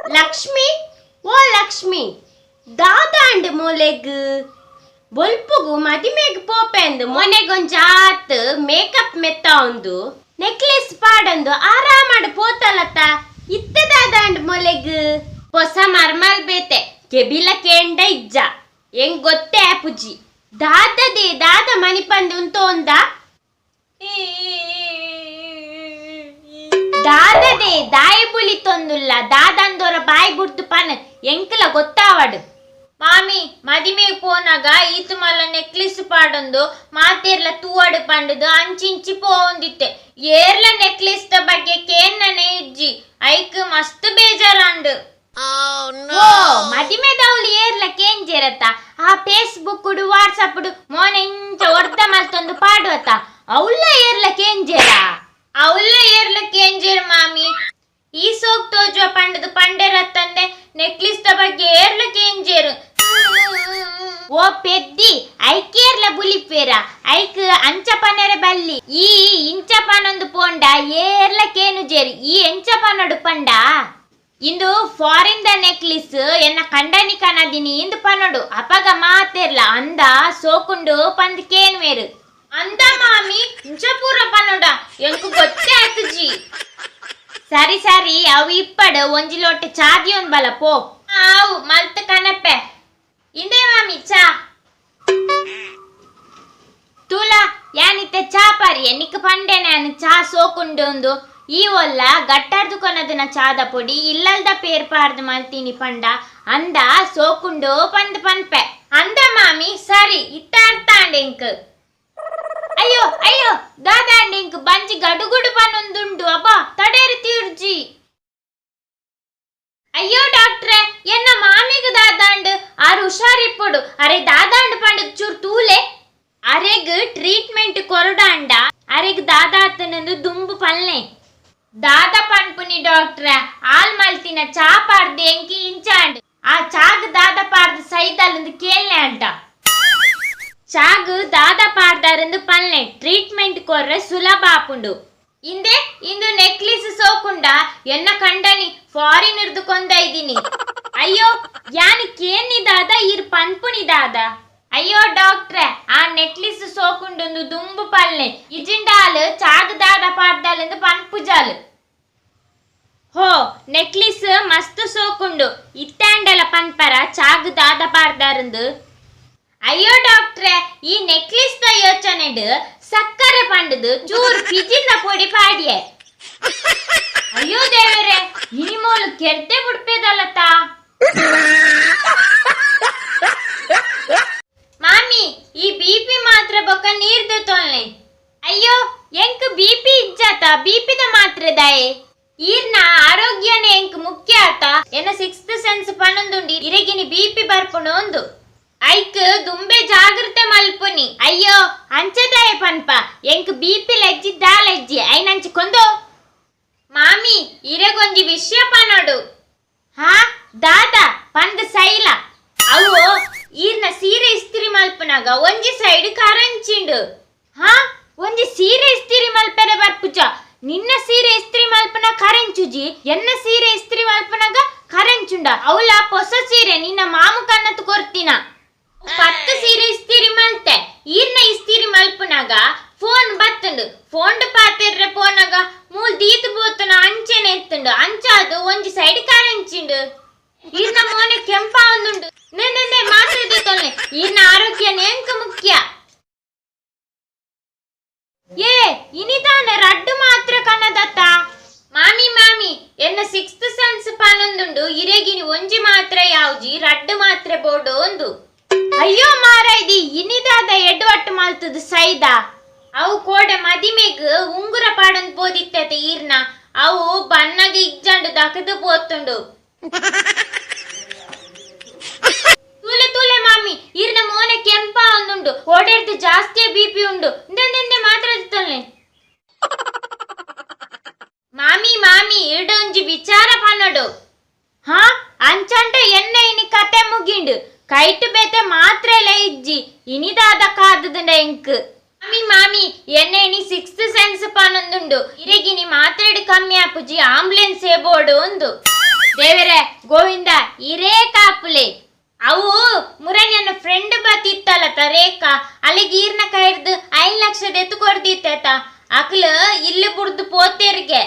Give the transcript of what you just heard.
ಲಕ್ಷ್ಮಿ ಓ ಲಕ್ಷ್ಮಿ ದಾದ ಅಂಡ್ ಮೊಲೆಗ್ ಬೊಲ್ಪುಗು ಮದಿಮೆಗ್ ಪೋಪೆಂದು ಮೊನೆಗೊಂಜಾತ್ ಮೇಕಪ್ ಮೆತ್ತ ಒಂದು ನೆಕ್ಲೆಸ್ ಪಾಡಂದು ಆರಾಮಾಡ್ ಪೋತಲತ್ತ ಇತ್ತೆ ದಾದ ಅಂಡ್ ಮೊಲೆಗ್ ಹೊಸ ಮರ್ಮಲ್ ಬೇತೆ ಕೆಬಿಲ ಕೇಂಡ ಇಜ್ಜ ಎಂಗ್ ಗೊತ್ತೇ ಆಪುಜಿ ದಾದದೇ ದಾದ ಮನಿಪಂದು ಉಂತೋಂದ ದಾದದೇ ದಾಯಿ ಬುಲಿ ತೊಂದುಲ್ಲ ದಾದಂದೋರ ಬಾಯಿ ಬುಡ್ತು ಪನ್ ಎಂಕಲ ಗೊತ್ತಾವಡು ಮಾಮಿ ಮದಿಮೆಗ್ ಪೋನಾಗ ಈತು ಮಲ್ಲ ನೆಕ್ಲೆಸ್ ಪಾಡೊಂದು ಮಾತೇರ್ಲ ತೂವಡು ಪಂಡದು ಅಂಚಿಂಚಿ ಪೋಂದಿತ್ತೆ ಏರ್ಲ ನೆಕ್ಲೆಸ್ ದ ಬಗ್ಗೆ ಕೇನ್ನನೆ ಇಜ್ಜಿ ಐಕ್ ಮಸ್ತ್ ಬೇಜಾರಂಡು ಓ ಮದಿಮೆ ದೌಲಿ ಏರ್ಲ ಕೇಂಜೇರತ್ತ ಆ ಫೇಸ್ಬುಕ್ ವಾಟ್ಸಪ್ ಮೋನ ಇಂಚ ಒರ್ದ ಮಲ್ತೊಂದು ಪಾಡುವತ್ತ ಅವಲ್ಲ ಏರ್ಲ ಕೇಂಜೇರ ಅವಲ್ಲ ಏರ್ಲ ಕೇಂಜೇರ ಮಾಮಿ ಈ ಸೋಕ್ ತೋಜುವ ಪಂಡದು ಪಂಡೆರತ್ತಂದೆ ನೆಕ್ಲೆಸ್ ದ ಬಗ್ಗೆ ಏರ್ಲ ಕೇಂಜೇರು ಓ ಪೆದ್ದಿ ಐಕೇರ್ಲ ಬುಲಿಪೇರ ಐಕ್ ಅಂಚಪನೆರೆ ಬಲ್ಲಿ ಈ ಇಂಚಪನೊಂದು ಪೋಂಡ ಏರ್ಲ ಕೇನುಜೇರಿ ಈ ಎಂಚಪನೊಡು ಪಂಡ ಇಂದು ಫಾರಿನ್ ದ ನೆಕ್ಲೆಸ್ ಎನ್ನ ಕಂಡನಿ ಕನದಿನಿ ಇಂದು ಪನೊಡು ಅಪಗ ಮಾತೇರ್ಲ ಅಂದ ಸೋಕುಂಡು ಪಂದ್ ಕೇನ್ವೇರು ಅಂದ ಮಾಮಿ ಇಂಚಪೂರ ಪನೊಡ ಎಂಕು ಗೊತ್ತೇ ಆತುಜಿ ಸರಿ ಸರಿ ಅವು ಇಪ್ಪಡು ಒಂಜಿ ಲೋಟೆ ಚಾದಿ ಒಂದ್ ಬಲ ಪೋ ಅವು ಮಲ್ತ ಕನಪೆ ಇಂದೇ ಮಾಮಿ ಚಾ ತುಲ ಯಾನಿತ್ತೆ ಚಾ ಪಾರಿ ಎನ್ನಿಕ್ ಪಂಡೆ ನಾನು ಚಾ ಸೋಕುಂಡು ಒಂದು ಈ ಒಲ್ಲ ಗಟ್ಟಾರ್ದು ಕೊನದನ ಚಾದ ಪೊಡಿ ಇಲ್ಲಲ್ದ ಪೇರ್ಪಾರ್ದು ಮಲ್ತೀನಿ ಪಂಡ ಅಂದ ಸೋಕುಂಡು ಪಂದ್ ಪನ್ಪೆ ಅಂದ ಮಾಮಿ ಸರಿ ಇತ್ತಾರ್ತಾಂಡೆಂಕ್ ಅಯ್ಯೋ ಅಯ್ಯೋ ದಾದಾಂಡೆಂಕ್ ಬಂಜಿ ಗಡುಗುಡು ಪನೊಂದುಂಡು ಅಬ್ಬ ತಡೇರಿ ತೀರ್ಜಿ ಅಯ್ಯೋ ಡಾಕ್ಟ್ರೆ ಎನ್ನ ಮಾಮಿಗ ದಾದಾಂಡ್ ಆರು ಹುಷಾರಿಪ್ಪುಡು ಅರೆ ದಾದಾಂಡ್ ಪಂಡ ಚೂರ್ ತೂಲೆ ಅರೆಗ್ ಟ್ರೀಟ್ಮೆಂಟ್ ಕೊರಡಾಂಡ ಅರೆಗ್ ದಾದಾತನಂದು ದುಂಬು ಪಲ್ಲೆ ದಾದ ಪನ್ಪುನಿ ಡಾಕ್ಟ್ರೆ ಆಲ್ ಮಲ್ತಿನ ಚಾ ಪಾರ್ದು ಎಂಕಿ ಇಂಚಾಂಡ್ ಆ ಚಾಗ್ ದಾದ ಪಾರ್ದು ಸೈದಲ್ಲೊಂದು ಕೇಳ್ನೆ ಅಂಟ ಚಾಗ್ ದಾದ ಪಾರ್ದಾರಂದು ಪಲ್ಲೆ ಟ್ರೀಟ್ಮೆಂಟ್ ಕೊರ್ರೆ ಸುಲಭ ಆಪುಂಡು ಇಂದೆ ಇಂದು ನೆಕ್ಲೆಸ್ ಸೋಕುಂಡ ಎನ್ನ ಕಂಡನಿ ಫಾರಿನ್ ಇರ್ದು ಕೊಂದೈದಿನಿ ಅಯ್ಯೋ ಯಾನಿ ಕೇನಿ ದಾದ ಇರ್ ಪನ್ಪುನಿ ದಾದ ಅಯ್ಯೋ ಡಾಕ್ಟ್ರೆ ಆ ನೆಕ್ಲೆಸ್ ಸೋಕುಂಡೊಂದು ದುಂಬು ಪಲ್ಲೆ ಇಜಿಂಡಾಲ್ ಚಾಗ್ ದಾದ ಪಾಡ್ದಾಲೆಂದು ಪನ್ಪುಜಾಲ್ ಹೋ ನೆಕ್ಲೆಸ್ ಮಸ್ತ್ ಸೋಕುಂಡು ಇತ್ತಾಂಡಲ ಪನ್ಪರ ಚಾಗ್ ದಾದ ಪಾಡ್ದಾರಂದು ಅಯ್ಯೋ ಡಾಕ್ಟ್ರೆ ಈ ನೆಕ್ಲೆಸ್ ದ ಯೋಚನೆಡು ಸಕ್ಕರೆ ಪಂಡದು ಚೂರ್ ಪಿಜಿಂದ ಪೊಡಿ ಪಾಡಿಯೆ ಅಯ್ಯೋ ದೇವರೇ ಇನಿಮೋಲು ಕೆರ್ದೆ ಬಿಡ್ಪೇದಲ್ಲತ್ತ ಮಾಮಿ ಈ ಬಿಪಿ ಮಾತ್ರ ಬೊಕ್ಕ ನೀರ್ದೆ ತೊಲ್ಲೆ ಅಯ್ಯೋ ಎಂಕ್ ಬಿಪಿ ಇಜ್ಜಾತ ಬಿಪಿದ ಮಾತ್ರ ದಯೆ ಈರ್ನ ಆರೋಗ್ಯನೇ ಎಂಕ್ ಮುಖ್ಯ ಆತ ಎನ್ನ ಸಿಕ್ಸ್ತ್ ಸೆನ್ಸ್ ಪನೊಂದುಂಡಿ ಇರೆಗಿನಿ ಬಿಪಿ ಬರ್ಪುಂಡು ಒಂದು ಐಕ್ ದುಂಬೆ ಜಾಗ್ರತೆ ಮಲ್ಪುನಿ ಅಯ್ಯೋ ಅಂಚದಾಯ ಪನ್ಪ ಎಂಕ್ ಬಿಪಿ ಲೆಜ್ಜಿ ಐನಂಚಿ ಕೊಂದು ಮಾಮಿ ಇರೆಗೊಂಜಿ ವಿಷಯ ಪನೋಡು ಹಾ ದಾದ ಪಂದ್ ಸೈಲ ಅವು ಈರ್ನ ಸೀರೆ ಇಸ್ತಿರಿ ಮಲ್ಪನಾಗ ಒಂಜಿ ಸೈಡ್ ಕರಂಚಿಂಡು ಹಾ ಒಂಜಿ ಸೀರೆ ಇಸ್ತಿರಿ ಮಲ್ಪನೆ ಬರ್ಪುಜ ನಿನ್ನ ಸೀರೆ ಇಸ್ತ್ರಿ ಮಲ್ಪನ ಕರೆಂಚುಜಿ ಎನ್ನ ಸೀರೆ ಇಸ್ತ್ರಿ ಮಲ್ಪನಾಗ ಕರೆಂಚುಂಡ ಅವಳ ಹೊಸ ಸೀರೆ ನಿನ್ನ ಮಾಮು ಕನ್ನತ್ ಕೊರ್ತಿನ 10 ಸೀರೆ ಇಸ್ತಿರಿ ಮಲ್ತೆ ಈರ್ನ ಇಸ್ತಿರಿ ಮಲ್ಪನಾಗ ಫೋನ್ ಬತ್ತುಂಡು ಫೋನ್ ಪಾತಿರ್ರೆ ಫೋನಾಗ ಮೂಲ್ ದೀತು ಬೋತನ ಅಂಚೆನೆ ಎತ್ತುಂಡು ಅಂಚಾದು ಒಂಜಿ ಸೈಡ್ ಕರೆಂಚಿಂಡು ಈರ್ನ ಮೋನೆ ಕೆಂಪ ಒಂದುಂಡು ನೆನ್ನೆ ಮಾತ್ರ ತೊಲ್ಲೆ ಈರ್ನ ಆರೋಗ್ಯ ನೆಂಕ ಮುಖ್ಯ ಏ ಇನಿದಾನ ರಡ್ಡು ಮಾತ್ರ ಕನ್ನದತ್ತ ಮಾಮಿ ಮಾಮಿ ಎನ್ನ ಸಿಕ್ಸ್ತ್ ಸೆನ್ಸ್ ಪಾನೊಂದುಂಡು ಇರೆಗಿನಿ ಒಂಜಿ ಮಾತ್ರ ಯಾವ್ಜಿ ರಡ್ಡು ಮಾತ್ರ ಬೋಡು ಒಂದು ಅಯ್ಯೋ ಮಾರೈದಿ ಇನಿದಾದ ಎಡ್ವಟ್ಟು ಮಾಲ್ತದು ಸೈದ ಅವು ಕೋಡೆ ಮದಿಮೆಗ್ ಉಂಗುರ ಪಾಡೊಂದು ಪೋದಿತ್ತತೆ ಈರ್ನ ಅವು ಬನ್ನಗ ಇಜ್ಜಂಡು ದಕದು ಪೋತುಂಡು ತೂಲೆ ತೂಲೆ ಮಾಮಿ ಈರ್ನ ಮೋನೆ ಕೆಂಪ ಒಂದುಂಡು ಓಡೇರ್ದು ಜಾಸ್ತಿ ಬಿಪಿ ಉಂಡು ಇಂದೆ ಮಾತ್ರ ತೊಲ್ಲೆ ಮಾಮಿ ಮಾಮಿ ಇಡೊಂಜಿ ವಿಚಾರ ಪನೋಡು ಹಾ ಅಂಚಂಡ ಎನ್ನ ಇನಿ ಕತೆ ಮುಗಿಂಡು ಕೈಟ್ ಬೇತೆ ಮಾತ್ರ ಇಜ್ಜಿ ಇನಿದಾದ ಕಾದದ ಎಂಕ್ ಮಾಮಿ ಮಾಮಿ ಎನ್ನ ಇನಿ ಸಿಕ್ಸ್ತ್ ಸೆನ್ಸ್ ಪನೊಂದುಂಡು ಇರೆಗಿನಿ ಮಾತ್ರೆಡು ಕಮ್ಮಿ ಆಪುಜಿ ಆಂಬುಲೆನ್ಸ್ ಬೋರ್ಡು ಒಂದು ದೇವರೇ ಗೋವಿಂದ ಇರೇ ಕಾಪುಲೆ ಅವು ಮುರಣ್ಯನ ಫ್ರೆಂಡ್ ಬತ್ತಿತ್ತಲ್ಲ ರೇಖಾ ಅಲ್ಲಿಗೆ ಈರ್ನ ಕೈರ್ದು 5 ಲಕ್ಷದ ಎತ್ತು ಕೊಡ್ದಿತ್ತ ಅಕ್ಲು ಇಲ್ಲಿ ಬುಡ್ದು ಪೋತೇರಿಗೆ